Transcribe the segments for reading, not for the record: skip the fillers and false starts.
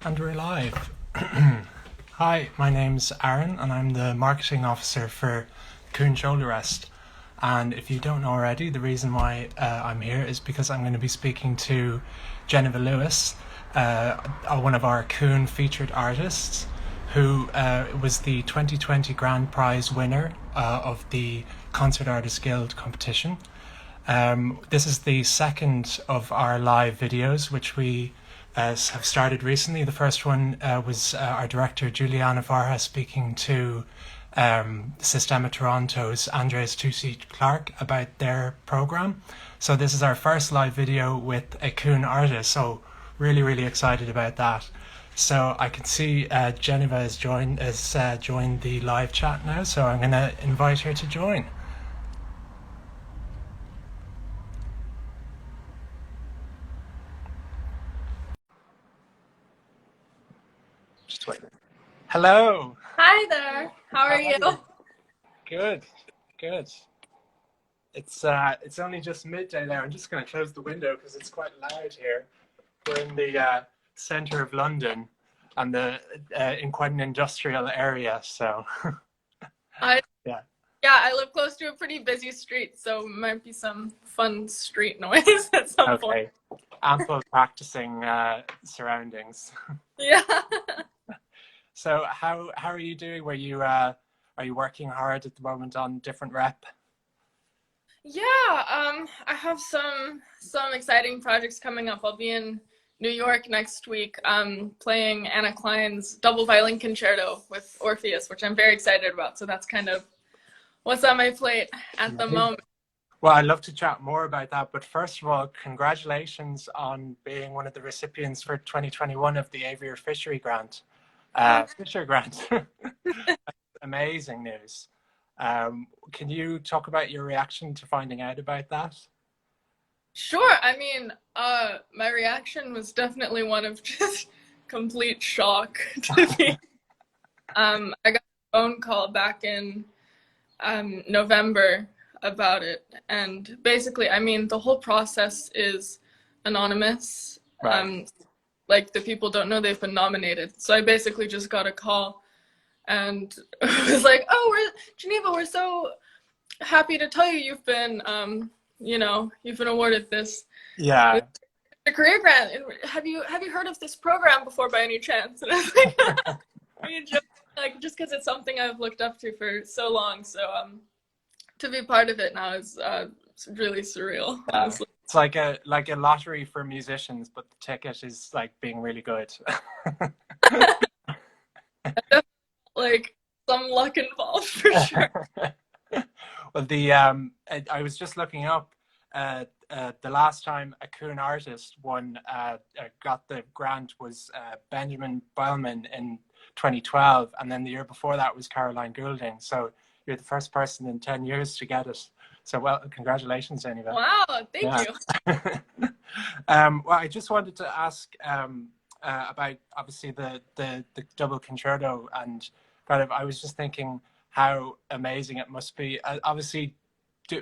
And we're live. Hi, my name's Aaron, and I'm the marketing officer for Coon Shoulder Rest. And if you don't know already, the reason why I'm here is because I'm going to be speaking to Geneva Lewis, one of our Coon featured artists, who was the 2020 grand prize winner of the Concert Artists Guild competition. This is the second of our live videos, which we have started recently. The first one was our director, Juliana Varha, speaking to Sistema Toronto's Andres Tucci Clark about their program. So this is our first live video with a Coon artist. So really excited about that. So I can see Geneva has joined the live chat now. So I'm going to invite her to join. Just wait. Hello. Hi there. How are you? Good. It's only just midday now. I'm just going to close the window because it's quite loud here. We're in the center of London, and in quite an industrial area. So I yeah. I live close to a pretty busy street, so might be some fun street noise at some point. Okay. Ample practicing surroundings. Yeah. So how are you doing? Are you working hard at the moment on different rep? Yeah, I have some exciting projects coming up. I'll be in New York next week, playing Anna Klein's double violin concerto with Orpheus, which I'm very excited about. So that's kind of what's on my plate at the moment. Well, I'd love to chat more about that, but first of all, congratulations on being one of the recipients for 2021 of the Avery Fisher Grant. Fisher Grant. Amazing news. Can you talk about your reaction to finding out about that? Sure. I mean, my reaction was definitely one of just complete shock to me. I got a phone call back in November about it, and basically, I mean, the whole process is anonymous. Right. Like the people don't know they've been nominated. So I basically just got a call and was like, "Oh, Geneva, we're so happy to tell you you've been, you've been awarded this Yeah. a career grant. Have you heard of this program before by any chance?" And I was like, like just because it's something I've looked up to for so long. So to be part of it now is really surreal, honestly. It's like a lottery for musicians, but the ticket is like being really good. Like some luck involved for sure. Well, I was just looking up the last time a Coon artist got the grant was Benjamin Beilman in 2012, and then the year before that was Caroline Goulding. So you're the first person in 10 years to get it. So well, congratulations, anyway. Wow, thank you. Well, I just wanted to ask about obviously the double concerto, and kind of I was just thinking how amazing it must be. Obviously,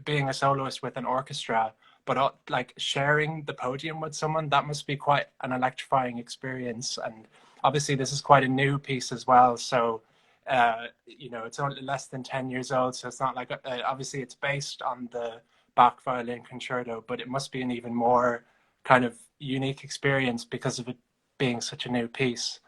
being a soloist with an orchestra, but like sharing the podium with someone, that must be quite an electrifying experience. And obviously, this is quite a new piece as well. So it's only less than 10 years old, so it's not like obviously it's based on the Bach violin concerto, but it must be an even more kind of unique experience because of it being such a new piece.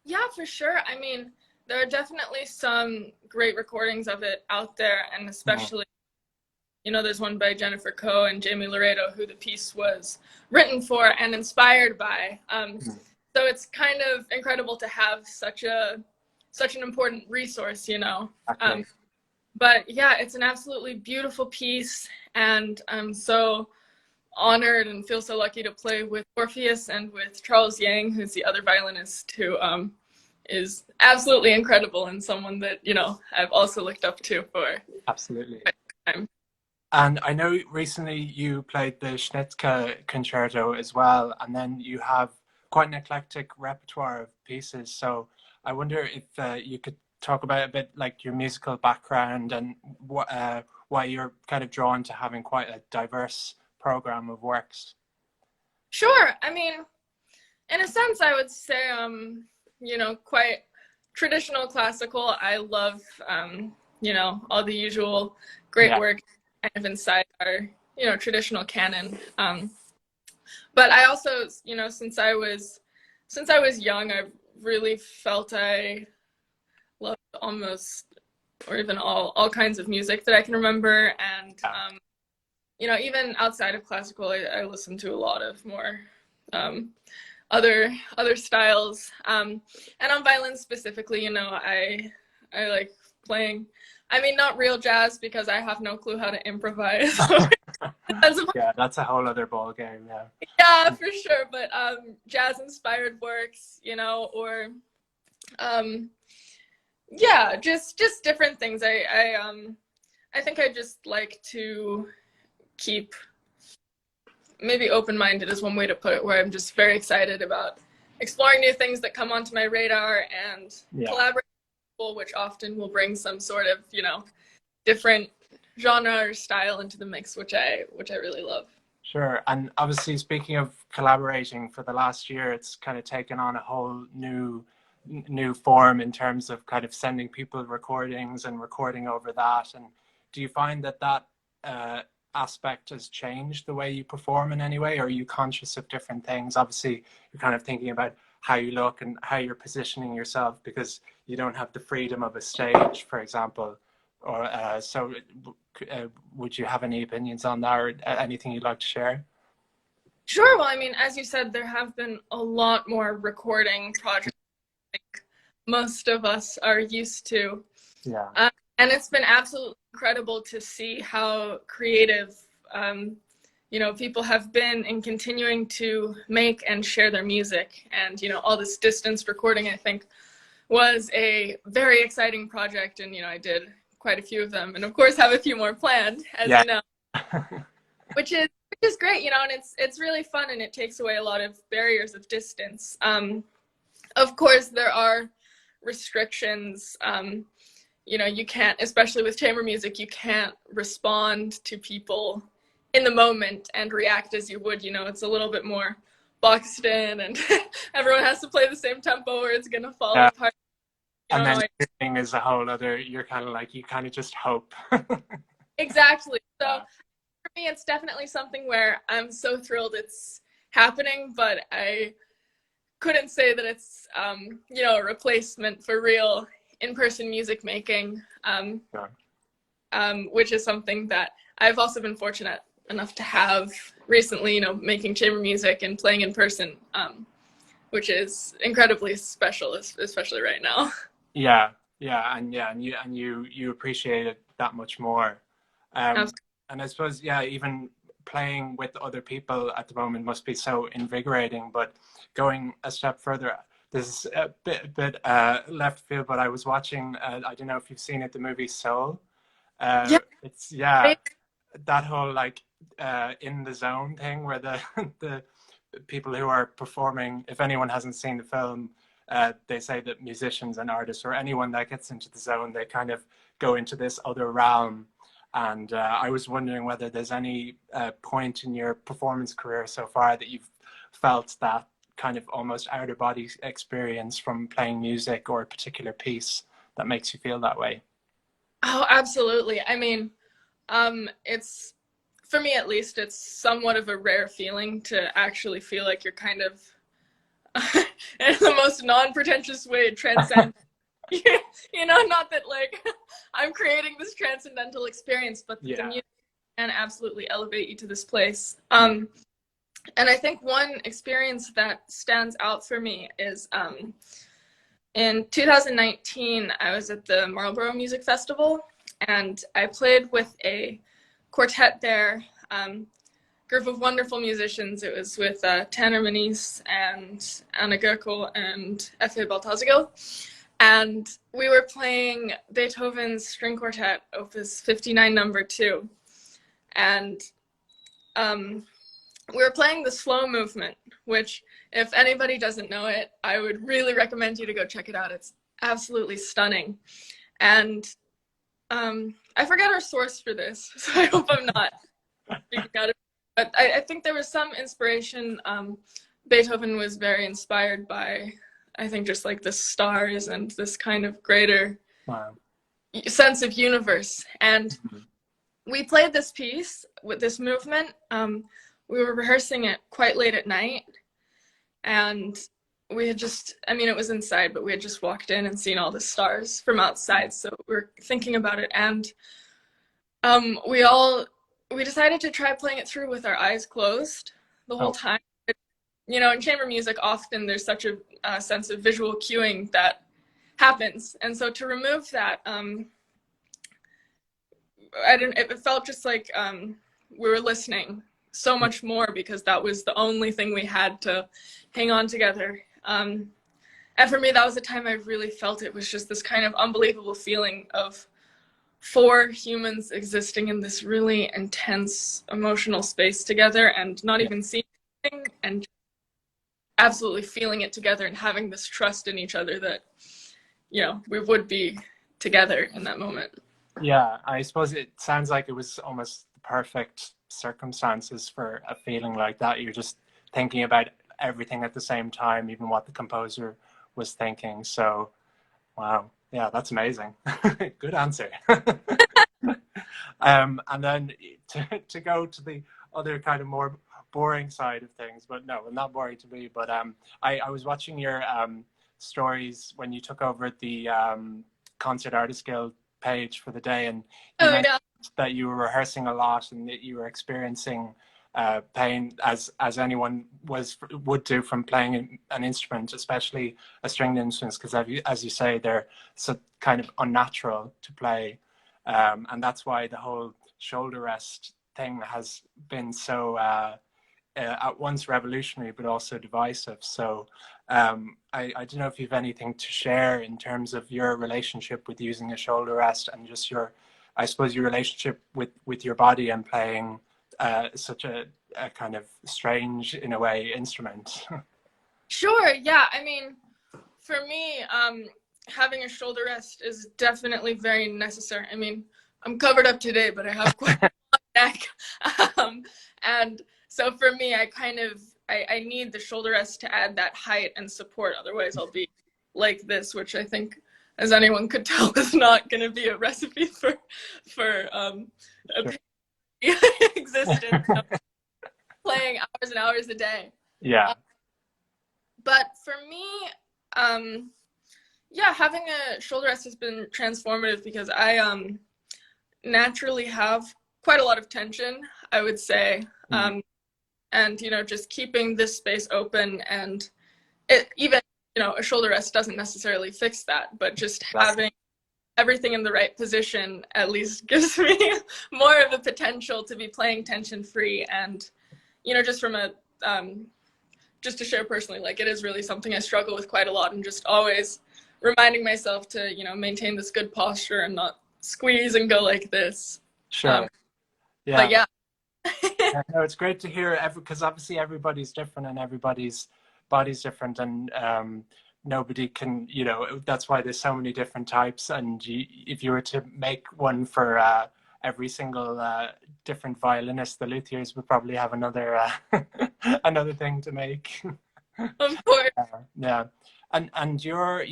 Yeah, for sure. I mean, there are definitely some great recordings of it out there, and especially, there's one by Jennifer Coe and Jamie Laredo, who the piece was written for and inspired by. So it's kind of incredible to have such an important resource, Okay. But yeah, it's an absolutely beautiful piece, and I'm so honored and feel so lucky to play with Orpheus and with Charles Yang, who's the other violinist, who is absolutely incredible and someone that, I've also looked up to for Absolutely. time. And I know recently you played the Schnitzke concerto as well, and then you have quite an eclectic repertoire of pieces. So I wonder if you could talk about a bit like your musical background and why you're kind of drawn to having quite a diverse program of works. Sure. I mean, In a sense, I would say, you know, quite traditional classical. I love, you know, all the usual great work kind of inside our, you know, traditional canon. But I also, you know, since I was young, I really felt I loved almost, or even all kinds of music that I can remember. And, you know, even outside of classical, I listen to a lot of more other styles. And on violin specifically, you know, I like playing, I mean, not real jazz because I have no clue how to improvise. Yeah, that's a whole other ball game. Yeah. Yeah, for sure. But jazz inspired works, you know, or yeah, just different things. I think I just like to keep, maybe open-minded is one way to put it, where I'm just very excited about exploring new things that come onto my radar and collaborating with people, which often will bring some sort of, you know, different genre or style into the mix, which I really love. Sure. And obviously, speaking of collaborating, for the last year, it's kind of taken on a whole new form in terms of kind of sending people recordings and recording over that. And do you find that aspect has changed the way you perform in any way? Or are you conscious of different things? Obviously, you're kind of thinking about how you look and how you're positioning yourself, because you don't have the freedom of a stage, for example. Or would you have any opinions on that, or anything you'd like to share? Sure. Well, I mean, as you said, there have been a lot more recording projects I think most of us are used to. Yeah. And it's been absolutely incredible to see how creative, you know, people have been in continuing to make and share their music. And, you know, all this distance recording, I think, was a very exciting project. And, you know, I did quite a few of them, and of course have a few more planned, as you know, which is great, you know, and it's really fun, and it takes away a lot of barriers of distance. Of course, there are restrictions. You know, you can't, especially with chamber music, you can't respond to people in the moment and react as you would. You know, it's a little bit more boxed in, and everyone has to play the same tempo or it's gonna fall apart. And then singing is a whole other, you're kind of like, you kind of just hope. Exactly. So for me, it's definitely something where I'm so thrilled it's happening, but I couldn't say that it's, you know, a replacement for real in-person music making, which is something that I've also been fortunate enough to have recently, you know, making chamber music and playing in person, which is incredibly special, especially right now. Yeah, and you appreciate it that much more. And I suppose, even playing with other people at the moment must be so invigorating. But going a step further, this is a bit left field, but I was watching, I don't know if you've seen it, the movie Soul. It's that whole like in the zone thing where the people who are performing, if anyone hasn't seen the film, they say that musicians and artists, or anyone that gets into the zone, they kind of go into this other realm. And I was wondering whether there's any point in your performance career so far that you've felt that kind of almost outer body experience from playing music or a particular piece that makes you feel that way. Oh, absolutely. I mean, it's, for me at least, it's somewhat of a rare feeling to actually feel like you're kind of, in the most non-pretentious way, transcend. You know, not that like I'm creating this transcendental experience, but the music can absolutely elevate you to this place. And I think one experience that stands out for me is in 2019, I was at the Marlborough Music Festival, and I played with a quartet there, group of wonderful musicians. It was with Tanner Manise and Anna Gerkel and Efe Baltazagil. And we were playing Beethoven's String Quartet, Opus 59, number 2. And we were playing the slow movement, which, if anybody doesn't know it, I would really recommend you to go check it out. It's absolutely stunning. And I forget our source for this, so I hope I'm not speaking out of it. But I think there was some inspiration Beethoven was very inspired by, I think, just like the stars and this kind of greater Wow. sense of universe. And Mhm. we played this piece with this movement. We were rehearsing it quite late at night, and we had just, I mean, it was inside, but we had just walked in and seen all the stars from outside. So we were thinking about it, and we decided to try playing it through with our eyes closed the whole Oh, time. You know, in chamber music, often there's such a sense of visual cueing that happens, and so to remove that, it felt just like we were listening so much more, because that was the only thing we had to hang on together. And for me, that was the time I really felt it was just this kind of unbelievable feeling of four humans existing in this really intense emotional space together, and not yeah. even seeing anything, and absolutely feeling it together and having this trust in each other that, you know, we would be together in that moment. Yeah, I suppose it sounds like it was almost the perfect circumstances for a feeling like that. You're just thinking about everything at the same time, even what the composer was thinking. So, wow, yeah, that's amazing. Good answer. And then to go to the other kind of more boring side of things, but no, not boring to me. But I was watching your stories when you took over the Concert Artist Guild page for the day, and you Oh mentioned yeah. that you were rehearsing a lot and that you were experiencing pain as anyone would do from playing an instrument, especially a stringed instrument, because as you say, they're so kind of unnatural to play, and that's why the whole shoulder rest thing has been so at once revolutionary but also divisive. So I don't know if you have anything to share in terms of your relationship with using a shoulder rest, and just your, I suppose, your relationship with your body and playing such a kind of strange, in a way, instrument. Sure. Yeah. I mean, for me, having a shoulder rest is definitely very necessary. I mean, I'm covered up today, but I have quite a long neck. Um, and so for me, I need the shoulder rest to add that height and support. Otherwise, I'll be like this, which I think, as anyone could tell, is not going to be a recipe for a Sure. existence of playing hours and hours a day. Yeah. But for me, yeah, having a shoulder rest has been transformative, because I naturally have quite a lot of tension, I would say. Mm. And, you know, just keeping this space open, and it even, you know, a shoulder rest doesn't necessarily fix that, but just Exactly. having everything in the right position at least gives me more of a potential to be playing tension free. And, you know, just from a, just to share personally, like, it is really something I struggle with quite a lot, and just always reminding myself to, you know, maintain this good posture and not squeeze and go like this. Sure. But Yeah. yeah. Yeah, no, it's great to hear, because obviously everybody's different and everybody's body's different, and nobody can, that's why there's so many different types. And if you were to make one for every single different violinist, the luthiers would probably have another another thing to make. Of course. Yeah. And your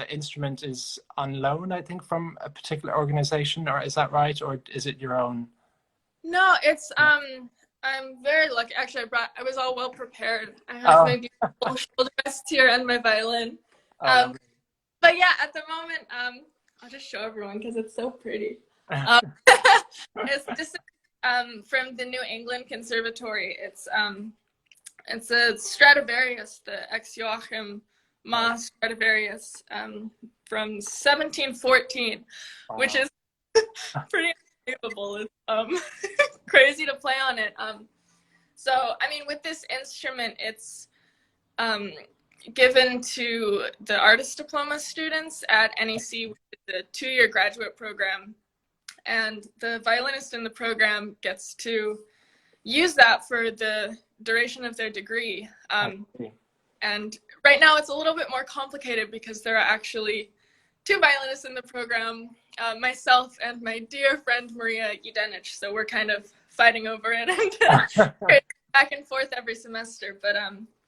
instrument is on loan, I think, from a particular organization, or is that right, or is it your own? No, it's I'm very lucky. Actually, I was all well prepared. I have Oh, my beautiful shoulder rest here and my violin. oh, Um, lovely. but yeah, at the moment, I'll just show everyone because it's so pretty. Um, it's just from the New England Conservatory. It's a Stradivarius, the Ex Joachim Maas Stradivarius, from 1714, which Wow. is pretty unbelievable. It's crazy to play on it. So I mean, with this instrument, it's given to the artist diploma students at NEC, which is the 2-year graduate program, and the violinist in the program gets to use that for the duration of their degree. And right now it's a little bit more complicated, because there are actually 2 violinists in the program, myself and my dear friend Maria Yudenich. So we're kind of fighting over it and back and forth every semester. But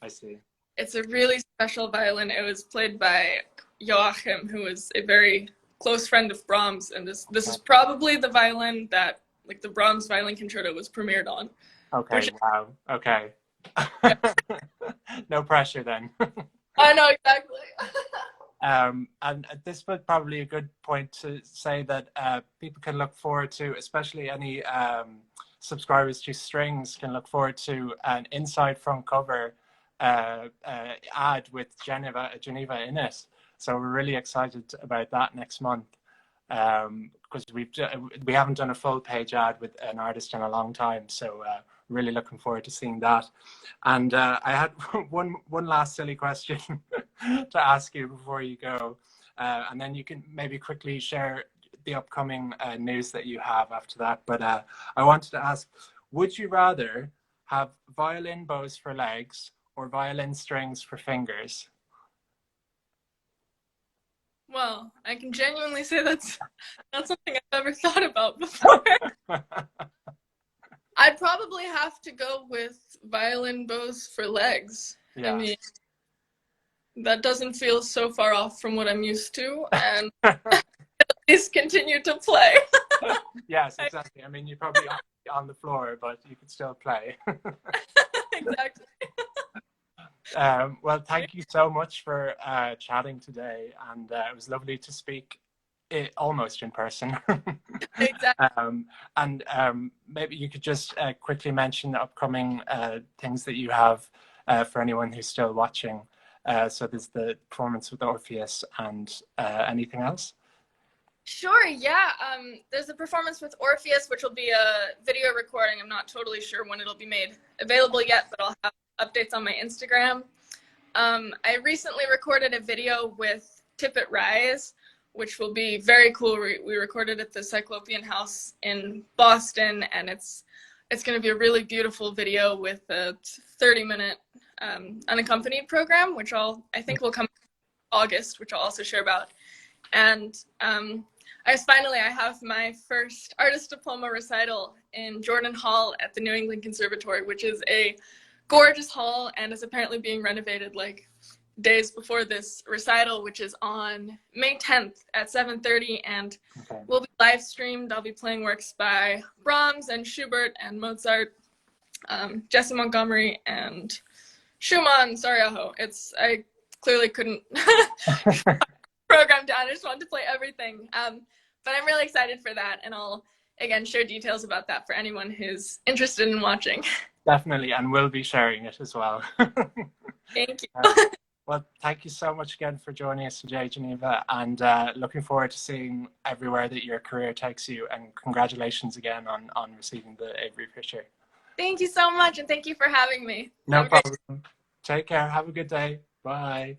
I see. It's a really special violin. It was played by Joachim, who is a very close friend of Brahms, and this is probably the violin that like the Brahms violin concerto was premiered on. Okay, wow. Okay. Yeah. No pressure then. I know exactly. And this was probably a good point to say that people can look forward to, especially any subscribers to Strings can look forward to an inside front cover ad with Geneva in it. So we're really excited about that next month, because we haven't done a full page ad with an artist in a long time. So really looking forward to seeing that. And I had one last silly question to ask you before you go, and then you can maybe quickly share the upcoming news that you have after that. But I wanted to ask, would you rather have violin bows for legs or violin strings for fingers? Well, I can genuinely say that's not something I've ever thought about before. I'd probably have to go with violin bows for legs. Yeah. I mean, that doesn't feel so far off from what I'm used to, and at least continue to play. Yes, exactly. I mean, you're probably on the floor, but you could still play. Exactly. Well, thank you so much for chatting today, and it was lovely to speak almost in person. Exactly. And maybe you could just quickly mention the upcoming things that you have for anyone who's still watching. So there's the performance with Orpheus, and anything else? Sure, yeah. There's a performance with Orpheus, which will be a video recording. I'm not totally sure when it'll be made available yet, but I'll have updates on my Instagram. I recently recorded a video with Tippett Rise, which will be very cool. We recorded at the Cyclopean House in Boston, and it's going to be a really beautiful video with a 30-minute unaccompanied program, which I think will come in August, which I'll also share about. And I have my first artist diploma recital in Jordan Hall at the New England Conservatory, which is a gorgeous hall and is apparently being renovated like days before this recital, which is on May 10th at 7:30, and will be live streamed. I'll be playing works by Brahms and Schubert and Mozart, Jesse Montgomery and Schumann, Sarajevo. I clearly couldn't program down. I just wanted to play everything. But I'm really excited for that, and I'll again share details about that for anyone who's interested in watching. Definitely, and we'll be sharing it as well. Thank you. Well, thank you so much again for joining us today, Geneva, and looking forward to seeing everywhere that your career takes you, and congratulations again on receiving the Avery Fisher. Thank you so much, and thank you for having me. No problem. Take care. Have a good day. Bye.